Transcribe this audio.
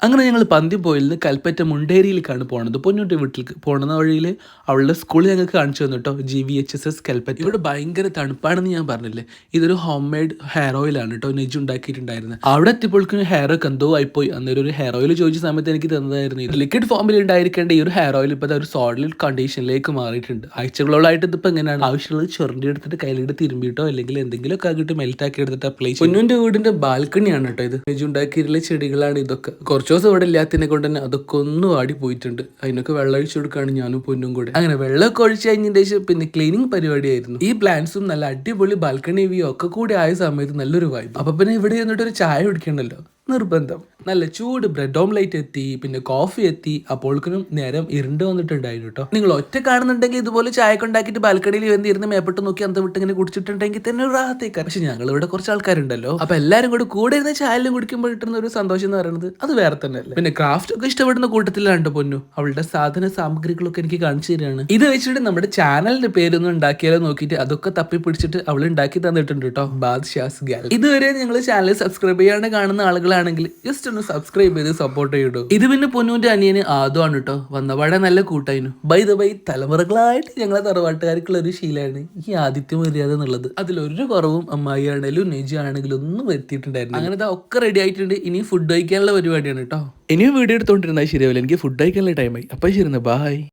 അങ്ങനെ ഞങ്ങൾ പന്തിപ്പോയിൽ നിന്ന് കൽപ്പറ്റ മുണ്ടേരിയിലേക്കാണ് പോണത്. പൊന്നൂൻ്റെ വീട്ടിലേക്ക് പോണ വഴിയിൽ അവളുടെ സ്കൂൾ ഞങ്ങൾക്ക് കാണിച്ചു തന്നു കേട്ടോ. GVHSS കൽപ്പറ്റ. ഇവിടെ ഭയങ്കര തണുപ്പാണെന്ന് ഞാൻ പറഞ്ഞില്ലേ. ഇതൊരു ഹോം മെയ്ഡ് ഹെയർ ഓയിലാണ് കേട്ടോ നെജ് ഉണ്ടാക്കിയിട്ടുണ്ടായിരുന്നത്. അവിടെ എത്തിയപ്പോഴേക്കും ഹെയർ ഒക്കെ എന്തോ ആയിപ്പോയി. അന്നേരം ഒരു ഹെയർ ഓയിൽ ചോദിച്ച സമയത്ത് എനിക്ക് തന്നതായിരുന്നു. ഇത് ലിക്വിഡ് ഫോമിൽ ഉണ്ടായിരിക്കേണ്ട ഈ ഒരു ഹെയർ ഓയിൽ ഇപ്പോൾ ഒരു സോളിഡ് കണ്ടീഷനിലേക്ക് മാറിയിട്ടുണ്ട്. ആഴ്ചകളോളായിട്ട് ഇതിപ്പോൾ എങ്ങനെയാണ് ആവശ്യമുള്ളത് ചൊരണ്ടി എടുത്തിട്ട് കയ്യിലെടുത്ത് തിരുമ്പിയിട്ടോ അല്ലെങ്കിൽ എന്തെങ്കിലുമൊക്കെ ആക്കിയിട്ട് മെൽറ്റ് ആക്കി എടുത്തിട്ട് അപ്ലൈ ചെയ്യും. പൊന്നൂൻ്റെ വീടിന്റെ ബാൽക്കണിയാണ് കേട്ടോ ഇത്. നെജ് ഉണ്ടാക്കിയിട്ടുള്ള ചെടികളാണ് ഇതൊക്കെ. കുറച്ച് ദിവസം ഇവിടെ ഇല്ലാത്തതിനെ കൊണ്ട് തന്നെ അതൊക്കെ ഒന്നും ആടി പോയിട്ടുണ്ട്. അതിനൊക്കെ വെള്ളം ഒഴിച്ചു കൊടുക്കുകയാണ് ഞാനും പൊന്നും കൂടെ. അങ്ങനെ വെള്ളമൊക്കെ ഒഴിച്ച് കഴിഞ്ഞതിന് ശേഷം പിന്നെ ക്ലീനിങ് പരിപാടിയായിരുന്നു. ഈ പ്ലാന്റ്സും നല്ല അടിപൊളി ബാൽക്കണി വ്യൂ ഒക്കെ കൂടി ആയ സമയത്ത് നല്ലൊരു വൈബ്. അപ്പൊ പിന്നെ ഇവിടെ എന്നിട്ട് ഒരു ചായ കുടിക്കണല്ലോ, നിർബന്ധം. നല്ല ചൂട് ബ്രെഡ് ഓംലേറ്റ് എത്തി, പിന്നെ കോഫി എത്തി. അപ്പോഴേക്കും നേരം ഇരുണ്ട് വന്നിട്ടുണ്ടായിരുന്നു കേട്ടോ. നിങ്ങൾ ഒറ്റ കാണുന്നുണ്ടെങ്കിൽ ഇതുപോലെ ചായ ഉണ്ടാക്കിയിട്ട് ബാൽക്കണിയിൽ വന്നിരുന്ന് മേപ്പെട്ട് നോക്കി അന്ത വിട്ട് ഇങ്ങനെ കുടിച്ചിട്ടുണ്ടെങ്കിൽ തന്നെ ഒരു റാഹത്തേക്കാണ്. പക്ഷെ ഞങ്ങൾ ഇവിടെ കുറച്ച് ആൾക്കാരുണ്ടല്ലോ, അപ്പൊ എല്ലാരും കൂടെ ഇരുന്ന് ചായലും കുടിക്കുമ്പോൾ കിട്ടുന്ന ഒരു സന്തോഷം എന്ന് പറയുന്നത് അത് വേറെ തന്നെ അല്ലേ. പിന്നെ ക്രാഫ്റ്റ് ഒക്കെ ഇഷ്ടപ്പെടുന്ന കൂട്ടത്തിലാണ് പൊന്നു. അവളുടെ സാധന സാമഗ്രികളൊക്കെ എനിക്ക് കാണിച്ചു തരികയാണ്. ഇത് വെച്ചിട്ട് നമ്മുടെ ചാനലിന്റെ പേരൊന്നും ഉണ്ടാക്കിയാലോ നോക്കിയിട്ട് അതൊക്കെ തപ്പി പിടിച്ചിട്ട് അവൾ ഉണ്ടാക്കി തന്നിട്ടുണ്ട് കേട്ടോ. ബാദ്ഷാസ് ഗാൽ. ഇതുവരെ നിങ്ങൾ ചാനൽ സബ്സ്ക്രൈബ് ചെയ്യാണ്ട് കാണുന്ന ആളുകളാണെങ്കിൽ ജസ്റ്റ് ഒന്ന് സബ്സ്ക്രൈബ് ചെയ്ത് സപ്പോർട്ട് ചെയ്യട്ടോ. ഇത് പിന്നെ പൊന്നൂന്റെ അനിയന് ആദ്യമാണ് കേട്ടോ. വന്നപാടെ നല്ല കൂട്ടായിരുന്നു. ബൈ ദ ബൈ തലമുറകളായിട്ട് ഞങ്ങളെ തറവാട്ടുകാർക്കുള്ള ഒരു ശീലമാണ് ഈ ആദിത്യ മര്യാദ എന്നുള്ളത്. അതിലൊരു കുറവും അമ്മായി ആണെങ്കിലും നെജി ആണെങ്കിലും ഒന്നും വരുത്തിയിട്ടുണ്ടായിരുന്നു. അങ്ങനെ ഒക്കെ റെഡി ആയിട്ടുണ്ട്. ഇനി ഫുഡ് കഴിക്കാനുള്ള പരിപാടിയാണ് കേട്ടോ. ഇനിയും വീഡിയോ എടുത്തോണ്ടിരുന്നാൽ ശരിയാവില്ല. എനിക്ക് ഫുഡ് കഴിക്കാനുള്ള ടൈമായി. അപ്പം ശരി, ബായ്.